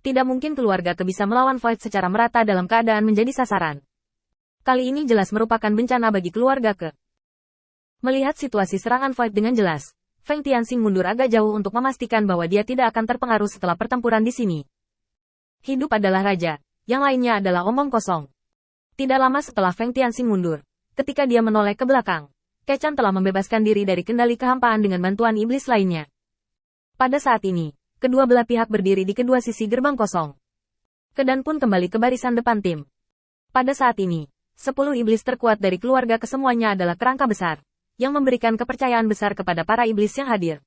Tidak mungkin keluarga Ke bisa melawan Void secara merata dalam keadaan menjadi sasaran. Kali ini jelas merupakan bencana bagi keluarga Ke. Melihat situasi serangan Void dengan jelas, Feng Tianxing mundur agak jauh untuk memastikan bahwa dia tidak akan terpengaruh setelah pertempuran di sini. Hidup adalah raja, yang lainnya adalah omong kosong. Tidak lama setelah Feng Tianxing mundur, ketika dia menoleh ke belakang, Kechan telah membebaskan diri dari kendali kehampaan dengan bantuan iblis lainnya. Pada saat ini, kedua belah pihak berdiri di kedua sisi gerbang kosong. Kedan pun kembali ke barisan depan tim. Pada saat ini, 10 iblis terkuat dari keluarga kesemuanya adalah kerangka besar, yang memberikan kepercayaan besar kepada para iblis yang hadir.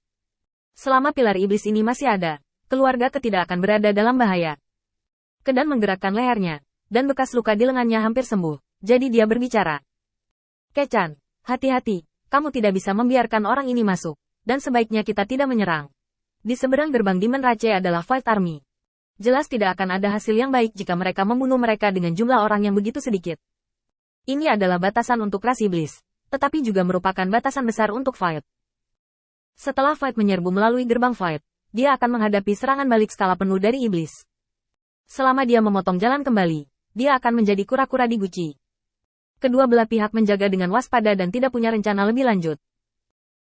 Selama pilar iblis ini masih ada, keluarga Ke tidak akan berada dalam bahaya. Kedan menggerakkan lehernya, dan bekas luka di lengannya hampir sembuh, jadi dia berbicara. Kechan, hati-hati, kamu tidak bisa membiarkan orang ini masuk, dan sebaiknya kita tidak menyerang. Di seberang gerbang Demon Rache adalah Void Army. Jelas tidak akan ada hasil yang baik jika mereka membunuh mereka dengan jumlah orang yang begitu sedikit. Ini adalah batasan untuk ras iblis, tetapi juga merupakan batasan besar untuk Void. Setelah Void menyerbu melalui gerbang Void, dia akan menghadapi serangan balik skala penuh dari iblis. Selama dia memotong jalan kembali, dia akan menjadi kura-kura di guci. Kedua belah pihak menjaga dengan waspada dan tidak punya rencana lebih lanjut.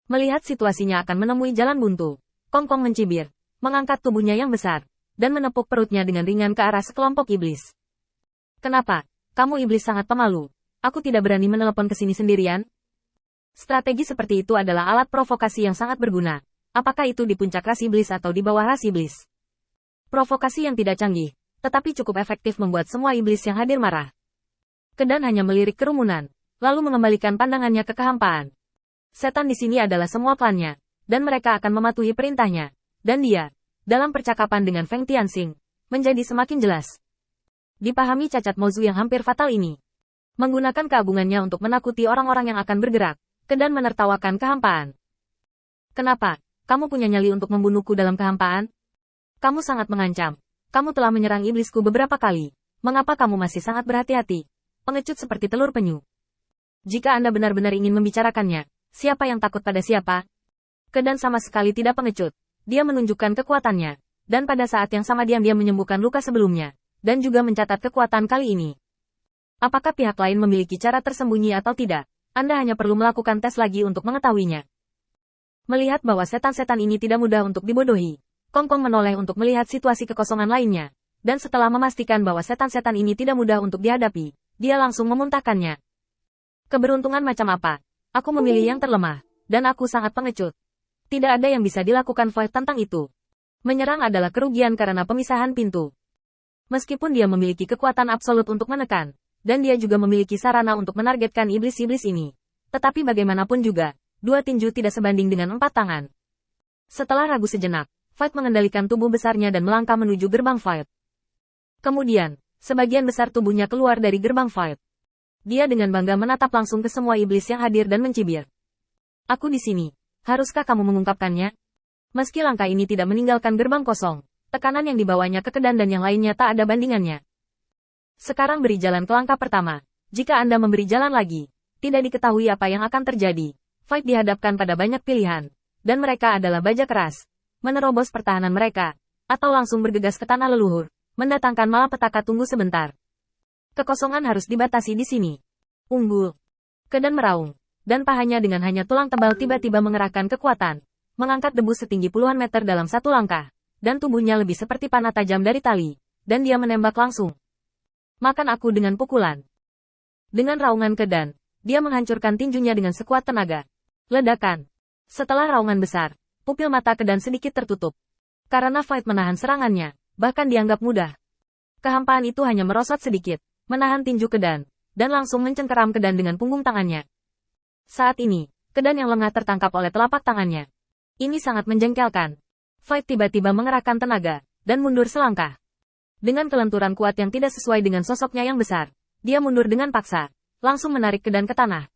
Melihat situasinya akan menemui jalan buntu, Kong Kong mencibir, mengangkat tubuhnya yang besar, dan menepuk perutnya dengan ringan ke arah sekelompok iblis. Kenapa? Kamu iblis sangat pemalu. Aku tidak berani menelepon ke sini sendirian. Strategi seperti itu adalah alat provokasi yang sangat berguna. Apakah itu di puncak ras iblis atau di bawah ras iblis? Provokasi yang tidak canggih, tetapi cukup efektif membuat semua iblis yang hadir marah. Kedan hanya melirik kerumunan, lalu mengembalikan pandangannya ke kehampaan. Setan di sini adalah semua klannya, dan mereka akan mematuhi perintahnya. Dan dia, dalam percakapan dengan Feng Tianxing, menjadi semakin jelas. Dipahami cacat Mozu yang hampir fatal ini. Menggunakan keagungannya untuk menakuti orang-orang yang akan bergerak, Kedan menertawakan kehampaan. Kenapa? Kamu punya nyali untuk membunuhku dalam kehampaan? Kamu sangat mengancam. Kamu telah menyerang iblisku beberapa kali. Mengapa kamu masih sangat berhati-hati? Pengecut seperti telur penyu. Jika Anda benar-benar ingin membicarakannya, siapa yang takut pada siapa? Kedan sama sekali tidak pengecut. Dia menunjukkan kekuatannya, dan pada saat yang sama diam-diam menyembuhkan luka sebelumnya, dan juga mencatat kekuatan kali ini. Apakah pihak lain memiliki cara tersembunyi atau tidak? Anda hanya perlu melakukan tes lagi untuk mengetahuinya. Melihat bahwa setan-setan ini tidak mudah untuk dibodohi, Kong Kong menoleh untuk melihat situasi kekosongan lainnya, dan setelah memastikan bahwa setan-setan ini tidak mudah untuk dihadapi, dia langsung memuntahkannya. Keberuntungan macam apa? Aku memilih yang terlemah, dan aku sangat pengecut. Tidak ada yang bisa dilakukan Void tentang itu. Menyerang adalah kerugian karena pemisahan pintu. Meskipun dia memiliki kekuatan absolut untuk menekan, dan dia juga memiliki sarana untuk menargetkan iblis-iblis ini. Tetapi bagaimanapun juga, 2 tinju tidak sebanding dengan 4 tangan. Setelah ragu sejenak, Void mengendalikan tubuh besarnya dan melangkah menuju gerbang Void. Kemudian, sebagian besar tubuhnya keluar dari gerbang Void. Dia dengan bangga menatap langsung ke semua iblis yang hadir dan mencibir. Aku di sini. Haruskah kamu mengungkapkannya? Meski langkah ini tidak meninggalkan gerbang kosong, tekanan yang dibawanya ke Kedan dan yang lainnya tak ada bandingannya. Sekarang beri jalan ke langkah pertama. Jika Anda memberi jalan lagi, tidak diketahui apa yang akan terjadi. Void dihadapkan pada banyak pilihan, dan mereka adalah baja keras, menerobos pertahanan mereka, atau langsung bergegas ke tanah leluhur, mendatangkan malapetaka. Tunggu sebentar. Kekosongan harus dibatasi di sini. Unggul. Kedan meraung, dan pahanya dengan hanya tulang tebal tiba-tiba mengerahkan kekuatan, mengangkat debu setinggi puluhan meter dalam satu langkah, dan tubuhnya lebih seperti panah tajam dari tali, dan dia menembak langsung. Makan aku dengan pukulan. Dengan raungan Kedan, dia menghancurkan tinjunya dengan sekuat tenaga. Ledakan. Setelah raungan besar, pupil mata Kedan sedikit tertutup. Karena Void menahan serangannya, bahkan dianggap mudah. Kehampaan itu hanya merosot sedikit, menahan tinju Kedan, dan langsung mencengkeram Kedan dengan punggung tangannya. Saat ini, Kedan yang lengah tertangkap oleh telapak tangannya. Ini sangat menjengkelkan. Void tiba-tiba mengerahkan tenaga, dan mundur selangkah. Dengan kelenturan kuat yang tidak sesuai dengan sosoknya yang besar, dia mundur dengan paksa, langsung menarik Kedan ke tanah.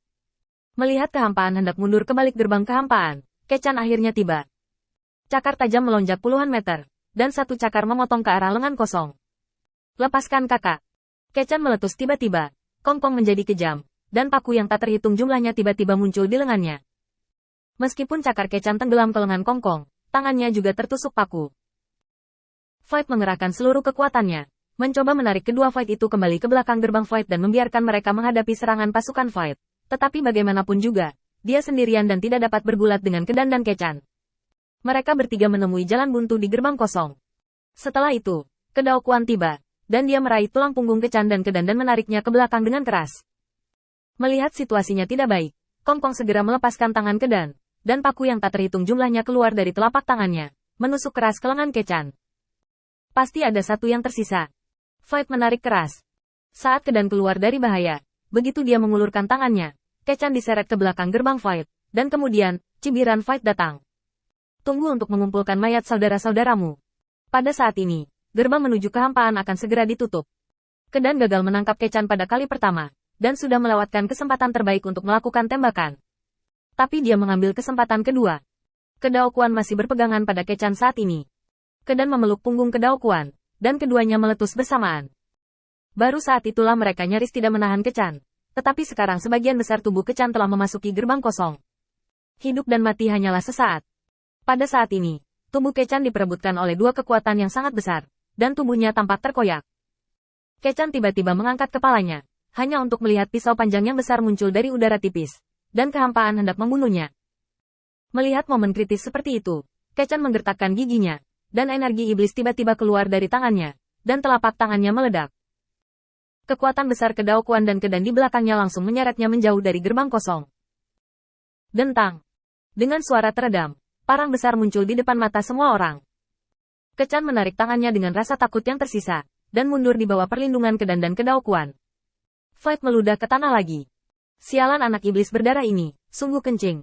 Melihat kehampaan hendak mundur ke balik gerbang kehampaan, Kechan akhirnya tiba. Cakar tajam melonjak puluhan meter, dan satu cakar memotong ke arah lengan kosong. Lepaskan kakak. Kechan meletus tiba-tiba, Kong Kong menjadi kejam, dan paku yang tak terhitung jumlahnya tiba-tiba muncul di lengannya. Meskipun cakar Kechan tenggelam ke lengan Kong Kong, tangannya juga tertusuk paku. Void mengerahkan seluruh kekuatannya, mencoba menarik kedua Void itu kembali ke belakang gerbang Void dan membiarkan mereka menghadapi serangan pasukan Void. Tetapi bagaimanapun juga, dia sendirian dan tidak dapat bergulat dengan Kedan dan Kechan. Mereka bertiga menemui jalan buntu di gerbang kosong. Setelah itu, Kedao Kuan tiba, dan dia meraih tulang punggung Kechan dan Kedan dan menariknya ke belakang dengan keras. Melihat situasinya tidak baik, Kong Kong segera melepaskan tangan Kedan, dan paku yang tak terhitung jumlahnya keluar dari telapak tangannya, menusuk keras ke lengan Kechan. Pasti ada satu yang tersisa. Void menarik keras. Saat Kedan keluar dari bahaya, begitu dia mengulurkan tangannya, Kechan diseret ke belakang gerbang Void, dan kemudian, cibiran Void datang. Tunggu untuk mengumpulkan mayat saudara-saudaramu. Pada saat ini, gerbang menuju kehampaan akan segera ditutup. Kedan gagal menangkap Kechan pada kali pertama, dan sudah melewatkan kesempatan terbaik untuk melakukan tembakan. Tapi dia mengambil kesempatan kedua. Kedao Kuan masih berpegangan pada Kechan saat ini. Kedan memeluk punggung Kedao Kuan, dan keduanya meletus bersamaan. Baru saat itulah mereka nyaris tidak menahan Kechan. Tetapi sekarang sebagian besar tubuh Kechan telah memasuki gerbang kosong. Hidup dan mati hanyalah sesaat. Pada saat ini, tubuh Kechan diperebutkan oleh dua kekuatan yang sangat besar, dan tubuhnya tampak terkoyak. Kechan tiba-tiba mengangkat kepalanya, hanya untuk melihat pisau panjang yang besar muncul dari udara tipis, dan kehampaan hendak membunuhnya. Melihat momen kritis seperti itu, Kechan menggertakkan giginya, dan energi iblis tiba-tiba keluar dari tangannya, dan telapak tangannya meledak. Kekuatan besar Kedao Kuan dan Kedan di belakangnya langsung menyeretnya menjauh dari gerbang kosong. Dentang. Dengan suara teredam, parang besar muncul di depan mata semua orang. Kechan menarik tangannya dengan rasa takut yang tersisa, dan mundur di bawah perlindungan Kedan dan Kedao Kuan. Void meludah ke tanah lagi. Sialan anak iblis berdarah ini, sungguh kencing.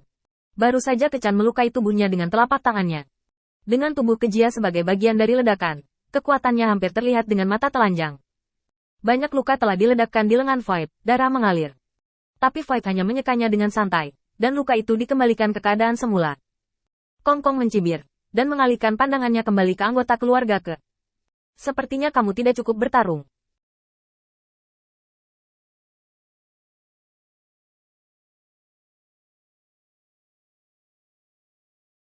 Baru saja Kechan melukai tubuhnya dengan telapak tangannya. Dengan tubuh Kejia sebagai bagian dari ledakan, kekuatannya hampir terlihat dengan mata telanjang. Banyak luka telah diledakkan di lengan Void, darah mengalir. Tapi Void hanya menyekanya dengan santai, dan luka itu dikembalikan ke keadaan semula. Kong Kong mencibir, dan mengalihkan pandangannya kembali ke anggota keluarga ke. Sepertinya kamu tidak cukup bertarung.